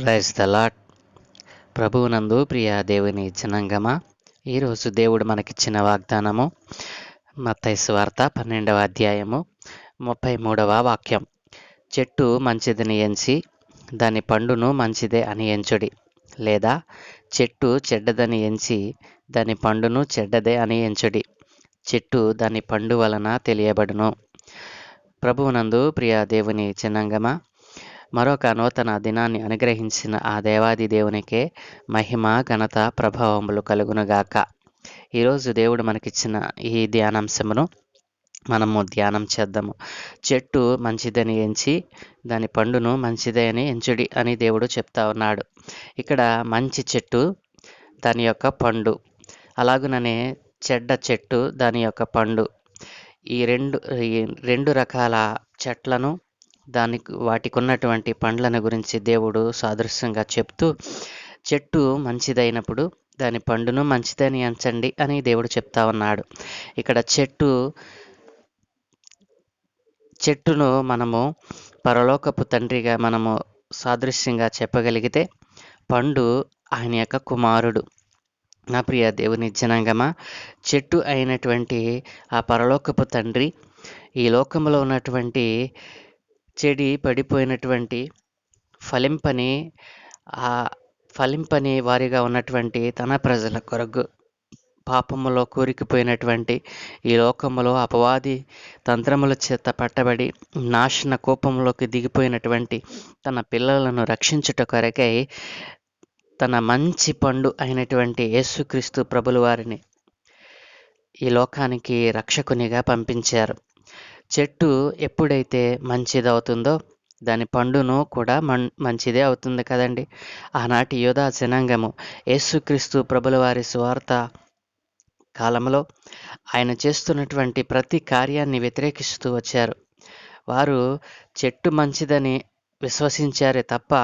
Praise the lord. ప్రభువునందు ప్రియ దేవుని జనాంగమా, ఈరోజు దేవుడు మనకిచ్చిన వాగ్దానము మత్తయి సువార్త 12వ అధ్యాయము 33వ వాక్యం. చెట్టు మంచిదని ఎంచి దాని పండును మంచిదే అని ఎంచుడి, లేదా చెట్టు చెడ్డదని ఎంచి దాని పండును చెడ్డదే అని ఎంచుడి. చెట్టు దాని పండు వలన తెలియబడును. ప్రభువునందు ప్రియ దేవుని జనాంగమా, మరొక నూతన దినాన్ని అనుగ్రహించిన ఆ దేవాది దేవునికే మహిమ, ఘనత, ప్రభావములు కలుగునుగాక. ఈరోజు దేవుడు మనకిచ్చిన ఈ ధ్యానాంశమును మనము ధ్యానం చేద్దాము. చెట్టు మంచిదని ఎంచి దాని పండును మంచిదే అని ఎంచుడి అని దేవుడు చెప్తా ఉన్నాడు. ఇక్కడ మంచి చెట్టు, దాని యొక్క పండు, అలాగుననే చెడ్డ చెట్టు, దాని యొక్క పండు, ఈ రెండు రకాల చెట్లను వాటికి ఉన్నటువంటి పండ్లను గురించి దేవుడు సాదృశ్యంగా చెప్తూ, చెట్టు మంచిదైనప్పుడు దాని పండును మంచిదని ఎంచండి అని దేవుడు చెప్తా ఉన్నాడు. ఇక్కడ చెట్టును మనము పరలోకపు తండ్రిగా మనము సాదృశ్యంగా చెప్పగలిగితే, పండు ఆయన యొక్క కుమారుడు. నా ప్రియ దేవుని జనాంగమా, చెట్టు అయినటువంటి ఆ పరలోకపు తండ్రి ఈ లోకంలో ఉన్నటువంటి చెడి పడిపోయినటువంటి ఫలింపని వారిగా ఉన్నటువంటి తన ప్రజల కొరకు, పాపములో కూరికిపోయినటువంటి ఈ లోకములో అపవాది తంత్రముల చేత పట్టబడి నాశన కోపంలోకి దిగిపోయినటువంటి తన పిల్లలను రక్షించుట కొరకై తన మంచి పండు అయినటువంటి యేసుక్రీస్తు ప్రభుల వారిని ఈ లోకానికి రక్షకునిగా పంపించారు. చెట్టు ఎప్పుడైతే మంచిదవుతుందో దాని పండును కూడా మంచిదే అవుతుంది కదండి. ఆనాటి యోధా జనాంగము యేసుక్రీస్తు ప్రభుల వారి సువార్త కాలంలో ఆయన చేస్తున్నటువంటి ప్రతి కార్యాన్ని వ్యతిరేకిస్తూ వచ్చారు. వారు చెట్టు మంచిదని విశ్వసించారే తప్ప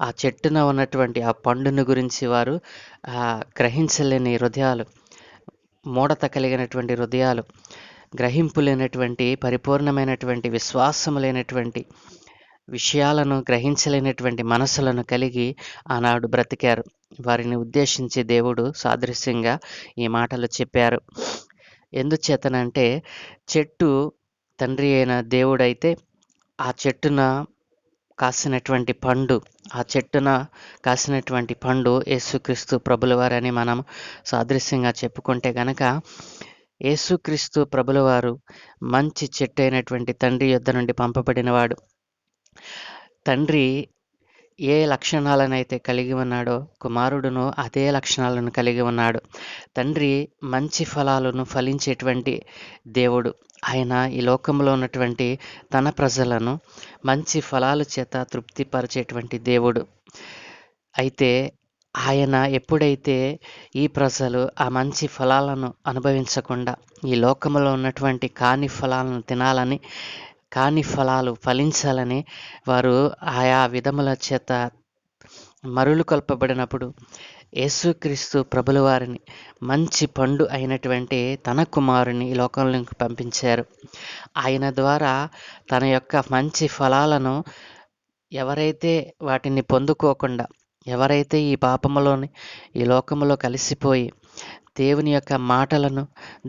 ఆ చెట్టున ఉన్నటువంటి ఆ పండును గురించి వారు గ్రహించలేని హృదయాలు, మూఢత కలిగినటువంటి హృదయాలు, గ్రహింపు లేనటువంటి, పరిపూర్ణమైనటువంటి విశ్వాసము లేనటువంటి విషయాలను గ్రహించలేనటువంటి మనసులను కలిగి ఆనాడు బ్రతికారు. వారిని ఉద్దేశించి దేవుడు సాదృశ్యంగా ఈ మాటలు చెప్పారు. ఎందుచేతనంటే, చెట్టు తండ్రి అయిన దేవుడైతే ఆ చెట్టున కాసినటువంటి పండు యేసుక్రీస్తు ప్రభుల వారని మనం సాదృశ్యంగా చెప్పుకుంటే గనక, యేసుక్రీస్తు ప్రభుల వారు మంచి చెట్టు అయినటువంటి తండ్రి యొద్ద నుండి పంపబడినవాడు. తండ్రి ఏ లక్షణాలనైతే కలిగి ఉన్నాడో కుమారుడును అదే లక్షణాలను కలిగి ఉన్నాడు. తండ్రి మంచి ఫలాలను ఫలించేటువంటి దేవుడు. ఆయన ఈ లోకంలో ఉన్నటువంటి తన ప్రజలను మంచి ఫలాల చేత తృప్తిపరిచేటువంటి దేవుడు. అయితే ఆయన ఎప్పుడైతే ఈ ప్రజలు ఆ మంచి ఫలాలను అనుభవించకుండా ఈ లోకంలో ఉన్నటువంటి కాని ఫలాలను తినాలని, కాని ఫలాలు ఫలించాలని వారు ఆయా విధముల చేత మరులు కొల్పబడినప్పుడు యేసుక్రీస్తు ప్రభుల వారిని మంచి పండు అయినటువంటి తన కుమారుని ఈ లోకంలోకి పంపించారు. ఆయన ద్వారా తన యొక్క మంచి ఫలాలను ఎవరైతే వాటిని పొందుకోకుండా, ఎవరైతే ఈ పాపములోని ఈ లోకములో కలిసిపోయి దేవుని యొక్క మాటలను,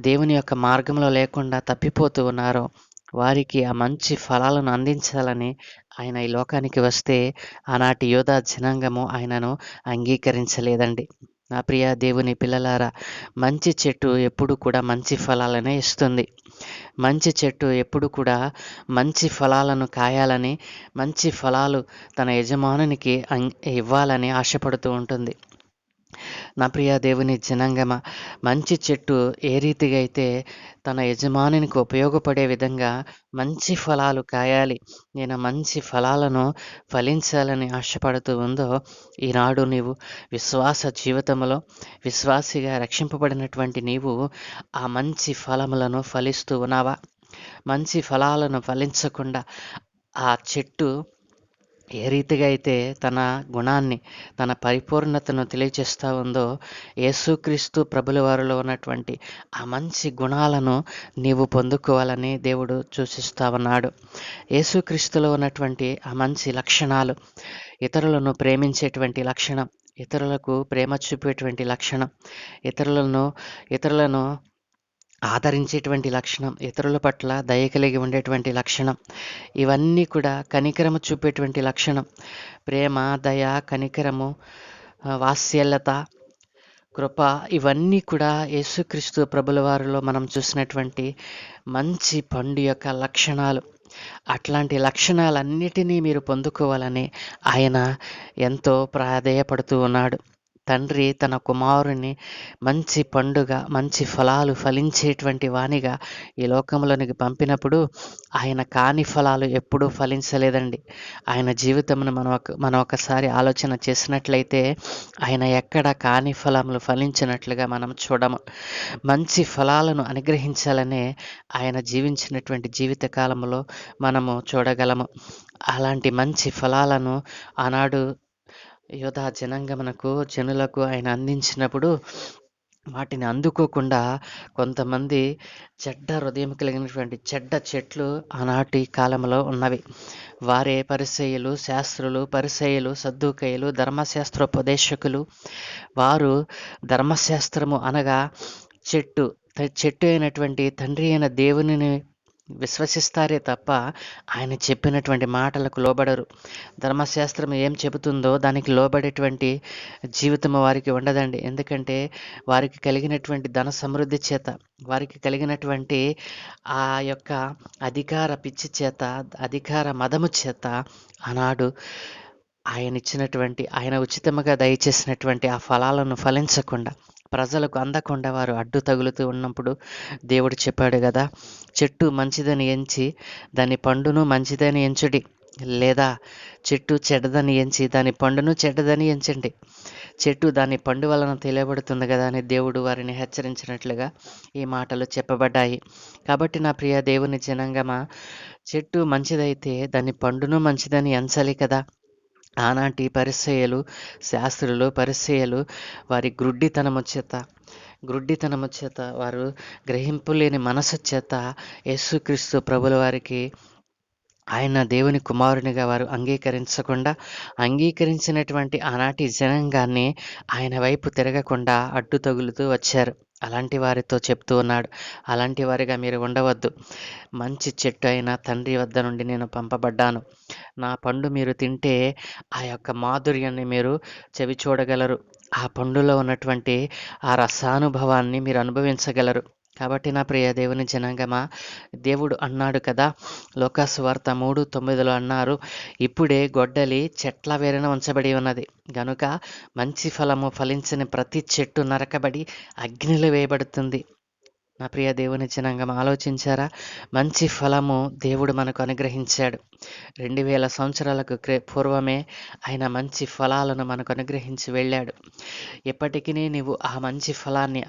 దేవుని యొక్క మార్గంలో లేకుండా తప్పిపోతూ ఉన్నారో వారికి ఆ మంచి ఫలాలను అందించాలని ఆయన ఈ లోకానికి వస్తే ఆనాటి యోధా జనాంగము ఆయనను అంగీకరించలేదండి. నా ప్రియ దేవుని పిల్లలారా, మంచి చెట్టు ఎప్పుడు కూడా మంచి ఫలాలనే ఇస్తుంది. మంచి చెట్టు ఎప్పుడు కూడా మంచి ఫలాలను కాయాలని, మంచి ఫలాలు తన యజమానునికి ఇవ్వాలని ఆశపడుతూ ఉంటుంది. నా ప్రియ దేవుని జనాంగమ, మంచి చెట్టు ఏ రీతిగా అయితే తన యజమానికి ఉపయోగపడే విధంగా మంచి ఫలాలు కాయాలి, నేను మంచి ఫలాలను ఫలించాలని ఆశపడుతూ ఉందో, ఈనాడు నీవు విశ్వాస జీవితంలో విశ్వాసిగా రక్షింపబడినటువంటి నీవు ఆ మంచి ఫలములను ఫలిస్తూ ఉన్నావా? మంచి ఫలాలను ఫలించకుండా ఆ చెట్టు ఏ రీతిగా అయితే తన గుణాన్ని, తన పరిపూర్ణతను తెలియచేస్తా ఉందో, యేసుక్రీస్తు ప్రభుల వారిలో ఉన్నటువంటి ఆ మంచి గుణాలను నీవు పొందుకోవాలని దేవుడు సూచిస్తా ఉన్నాడు. యేసుక్రీస్తులో ఉన్నటువంటి ఆ మంచి లక్షణాలు, ఇతరులను ప్రేమించేటువంటి లక్షణం, ఇతరులకు ప్రేమ చూపేటువంటి లక్షణం, ఇతరులను ఇతరులను ఆదరించేటువంటి లక్షణం, ఇతరుల పట్ల దయ కలిగి ఉండేటువంటి లక్షణం, ఇవన్నీ కూడా కనికరము చూపేటువంటి లక్షణం, ప్రేమ, దయ, కనికరము, వాత్సల్యత, కృప, ఇవన్నీ కూడా యేసుక్రీస్తు ప్రభుల వారిలో మనం చూసినటువంటి మంచి పండు యొక్క లక్షణాలు. అట్లాంటి లక్షణాలన్నిటినీ మీరు పొందుకోవాలని ఆయన ఎంతో ప్రాధేయపడుతూ ఉన్నాడు. తండ్రి తన కుమారుని మంచి పండుగ, మంచి ఫలాలు ఫలించేటువంటి వానిగా ఈ లోకంలోనికి పంపినప్పుడు ఆయన కాని ఫలాలు ఎప్పుడూ ఫలించలేదండి. ఆయన జీవితమును మనం ఒకసారి ఆలోచన చేసినట్లయితే ఆయన ఎక్కడ కాని ఫలములు ఫలించినట్లుగా మనం చూడము. మంచి ఫలాలను అనుగ్రహించాలనే ఆయన జీవించినటువంటి జీవిత కాలంలో మనము చూడగలము. అలాంటి మంచి ఫలాలను ఆనాడు యూదా జనులకు ఆయన అందించినప్పుడు వాటిని అందుకోకుండా కొంతమంది చెడ్డ హృదయం కలిగినటువంటి చెడ్డ చెట్లు ఆనాటి కాలంలో ఉన్నవి. వారే పరిసయ్యులు, శాస్త్రులు, పరిసయ్యులు, సద్దూకయ్యులు, ధర్మశాస్త్రోపదేశకులు. వారు ధర్మశాస్త్రము అనగా చెట్టు అయినటువంటి తండ్రి అయిన దేవునిని విశ్వసిస్తారే తప్ప ఆయన చెప్పినటువంటి మాటలకు లోబడరు. ధర్మశాస్త్రం ఏం చెబుతుందో దానికి లోబడేటువంటి జీవితం వారికి ఉండదండి. ఎందుకంటే వారికి కలిగినటువంటి ధన సమృద్ధి చేత, వారికి కలిగినటువంటి ఆ యొక్క అధికార పిచ్చి చేత, అధికార మదము చేత ఆనాడు ఆయన ఉచితముగా దయచేసినటువంటి ఆ ఫలాలను ఫలించకుండా, ప్రజలకు అందకుండా వారు అడ్డు తగులుతూ ఉన్నప్పుడు దేవుడు చెప్పాడు కదా, చెట్టు మంచిదని ఎంచి దాని పండును మంచిదని ఎంచుడి, లేదా చెట్టు చెడ్డదని ఎంచి దాని పండును చెడ్డదని ఎంచండి. చెట్టు దాని పండు వలన తెలియబడుతుంది కదా అని దేవుడు వారిని హెచ్చరించినట్లుగా ఈ మాటలు చెప్పబడ్డాయి. కాబట్టి నా ప్రియ దేవుని జనాంగమా, చెట్టు మంచిదైతే దాని పండును మంచిదని ఎంచాలి కదా. ఆనాటి పరిసయ్యులు, శాస్త్రులు, పరిసయ్యులు వారి గ్రుడ్డితనము చేత వారు గ్రహింపు లేని మనసు చేత యేసుక్రీస్తు ప్రభుల వారికి ఆయన దేవుని కుమారునిగా వారు అంగీకరించినటువంటి ఆనాటి జనాంగాన్ని ఆయన వైపు తిరగకుండా అడ్డు తగులుతూ వచ్చారు. అలాంటి వారితో చెప్తూ ఉన్నాడు, అలాంటి వారిగా మీరు ఉండవద్దు. మంచి చెట్టు అయిన తండ్రి వద్ద నుండి నేను పంపబడ్డాను. నా పండు మీరు తింటే ఆ యొక్క మాధుర్యాన్ని మీరు చెవి చూడగలరు. ఆ పండులో ఉన్నటువంటి ఆ రసానుభవాన్ని మీరు అనుభవించగలరు. కాబట్టి నా ప్రియ దేవుని జనాంగమా, దేవుడు అన్నాడు కదా, లోకాసువార్త 3:9 అన్నారు, ఇప్పుడే గొడ్డలి చెట్ల వేరున ఉంచబడి ఉన్నది గనుక మంచి ఫలము ఫలించని ప్రతి చెట్టు నరకబడి అగ్నిలో వేయబడుతుంది. నా ప్రియ దేవుని జనాంగం ఆలోచించారా? మంచి ఫలము దేవుడు మనకు అనుగ్రహించాడు. 2000 సంవత్సరాలకు పూర్వమే ఆయన మంచి ఫలాలను మనకు అనుగ్రహించి వెళ్ళాడు. ఎప్పటికీ నీవు ఆ మంచి ఫలాన్ని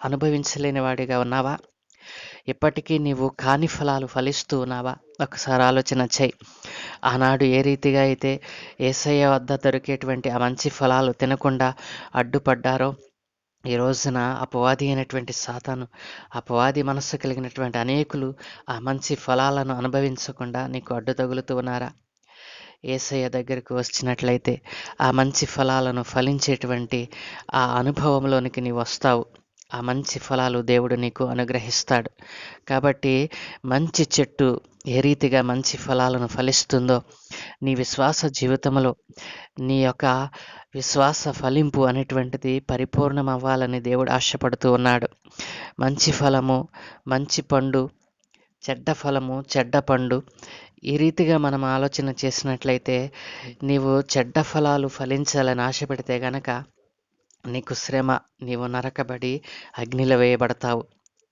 అనుభవించలేని వాడిగా ఉన్నావా? ఎప్పటికీ నీవు కాని ఫలాలు ఫలిస్తూ ఉన్నావా? ఒకసారి ఆలోచన చేయి. ఆనాడు ఏ రీతిగా అయితే యేసయ్య వద్ద దొరికేటువంటి ఆ మంచి ఫలాలు తినకుండా అడ్డుపడ్డారో, ఈ రోజున అపవాది అయినటువంటి సాతాను, అపవాది మనస్సు కలిగినటువంటి అనేకులు ఆ మంచి ఫలాలను అనుభవించకుండా నీకు అడ్డు తగులుతూ ఉన్నారా? యేసయ్య దగ్గరకు వచ్చినట్లయితే ఆ మంచి ఫలాలను ఫలించేటువంటి ఆ అనుభవంలోనికి నీవు వస్తావు. ఆ మంచి ఫలాలు దేవుడు నీకు అనుగ్రహిస్తాడు. కాబట్టి మంచి చెట్టు ఏ రీతిగా మంచి ఫలాలను ఫలిస్తుందో, నీ విశ్వాస జీవితంలో నీ యొక్క విశ్వాస ఫలింపు అనేటువంటిది పరిపూర్ణం అవ్వాలని దేవుడు ఆశపడుతూ ఉన్నాడు. మంచి ఫలము, మంచి పండు, చెడ్డ ఫలము, చెడ్డ పండు, ఈ రీతిగా మనం ఆలోచన చేసినట్లయితే నీవు చెడ్డ ఫలాలు ఫలించాలని ఆశపడితే గనక నీకు శ్రమ, నీవు నరకబడి అగ్నిలో వేయబడతావు.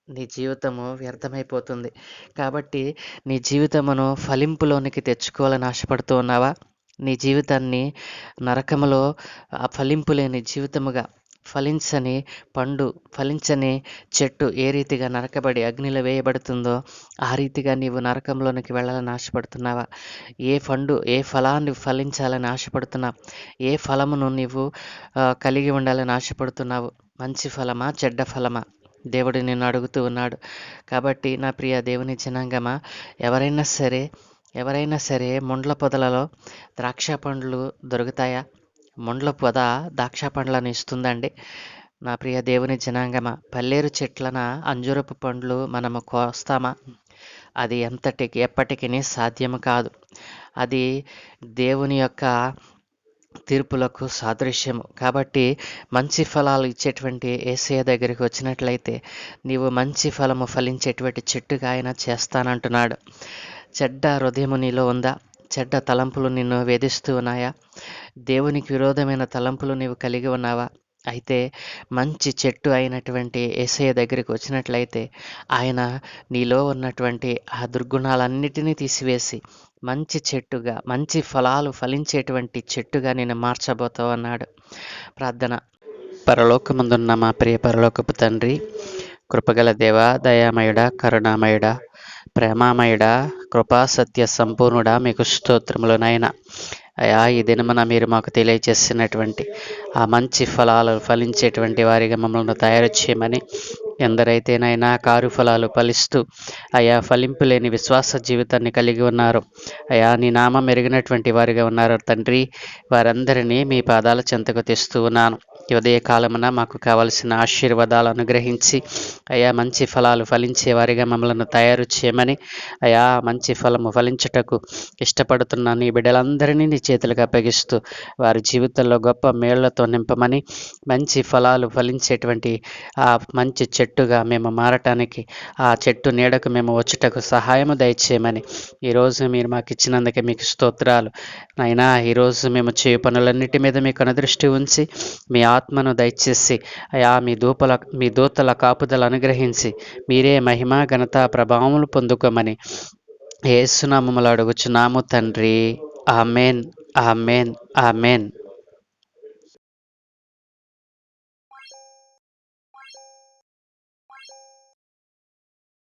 నీ జీవితము వ్యర్థమైపోతుంది. కాబట్టి నీ జీవితమును ఫలింపులోనికి తెచ్చుకోవాలని ఆశపడుతూ ఉన్నావా? నీ జీవితాన్ని నరకములో ఆ ఫలింపు లేని జీవితముగా, ఫలించని పండు, ఫలించని చెట్టు ఏ రీతిగా నరకబడి అగ్నిలో వేయబడుతుందో ఆ రీతిగా నీవు నరకంలోనికి వెళ్ళాలని ఆశపడుతున్నావా? ఏ ఫలాన్ని ఫలించాలని ఆశపడుతున్నావు? ఏ ఫలమును నీవు కలిగి ఉండాలని ఆశపడుతున్నావు? మంచి ఫలమా, చెడ్డ ఫలమా? దేవుడు నిన్ను అడుగుతూ ఉన్నాడు. కాబట్టి నా ప్రియ దేవుని జనాంగమా, ఎవరైనా సరే ముండ్ల పొదలలో ద్రాక్ష పండ్లు దొరుకుతాయా? ముండ్ల పొద ద్రాక్ష పండ్లను ఇస్తుందండి? నా ప్రియ దేవుని జనాంగమా, పల్లేరు చెట్లన అంజూరపు పండ్లు మనము కోస్తామా? అది ఎప్పటికీ సాధ్యము కాదు. అది దేవుని యొక్క తీర్పులకు సాదృశ్యము. కాబట్టి మంచి ఫలాలు ఇచ్చేటువంటి యేసయ్య దగ్గరికి వచ్చినట్లయితే నీవు మంచి ఫలము ఫలించేటువంటి చెట్టుగా ఆయన చేస్తానంటున్నాడు. చెడ్డ హృదయము నీలో ఉందా? చెడ్డ తలంపులు నిన్ను వేధిస్తూ ఉన్నాయా? దేవునికి విరోధమైన తలంపులు నీవు కలిగి ఉన్నావా? అయితే మంచి చెట్టు అయినటువంటి యేసయ్య దగ్గరికి వచ్చినట్లయితే ఆయన నీలో ఉన్నటువంటి ఆ దుర్గుణాలన్నిటినీ తీసివేసి మంచి చెట్టుగా, మంచి ఫలాలు ఫలించేటువంటి చెట్టుగా నేను మార్చబోతావు అన్నాడు. ప్రార్థన. పరలోకమందున్న మా ప్రియ పరలోకపు తండ్రి, కృపగల దేవ, దయామయుడా, కరుణామయుడా, ప్రేమామయుడా, కృపా సత్య సంపూర్ణుడా, మీకు స్తోత్రములు నాయన. అయా, ఈ దినమున మీరు మాకు తెలియజేసినటువంటి ఆ మంచి ఫలాలు ఫలించేటువంటి వారిగా మమ్మల్ని తయారు చేయమని, ఎందరైతేనైనా కారు ఫలాలు ఫలిస్తూ అయా ఫలింపు లేని విశ్వాస జీవితాన్ని కలిగి ఉన్నారు, అయా నీ నామం ఎరిగినటువంటి వారిగా ఉన్నారు తండ్రి, వారందరినీ మీ పాదాల చెంతకు తెస్తూ ఉన్నాను. ఉదయ కాలమున మాకు కావలసిన ఆశీర్వాదాలు అనుగ్రహించి అయా మంచి ఫలాలు ఫలించే వారిగా మమ్మల్ని తయారు చేయమని, అయా మంచి ఫలము ఫలించుటకు ఇష్టపడుతున్న నీ బిడ్డలందరినీ నీ చేతులకు అప్పగిస్తూ వారి జీవితంలో గొప్ప మేళ్లతో నింపమని, మంచి ఫలాలు ఫలించేటువంటి ఆ మంచి చెట్టుగా మేము మారటానికి, ఆ చెట్టు నీడకు మేము వచ్చుటకు సహాయము దయచేయమని ఈరోజు మీరు మాకు ఇచ్చినందుకే మీకు స్తోత్రాలు నాయనా. ఈరోజు మేము చేయు పనులన్నిటి మీద మీకు అనుదృష్టి ఉంచి మీ ఆత్మను దయచేసి అయా మీ దూతల కాపుదల అనుగ్రహించి మీరే మహిమ ఘనత ప్రభావములు పొందుకోమని యేసు నామములో అడుగుచున్నాము తండ్రి. Amen, amen, amen.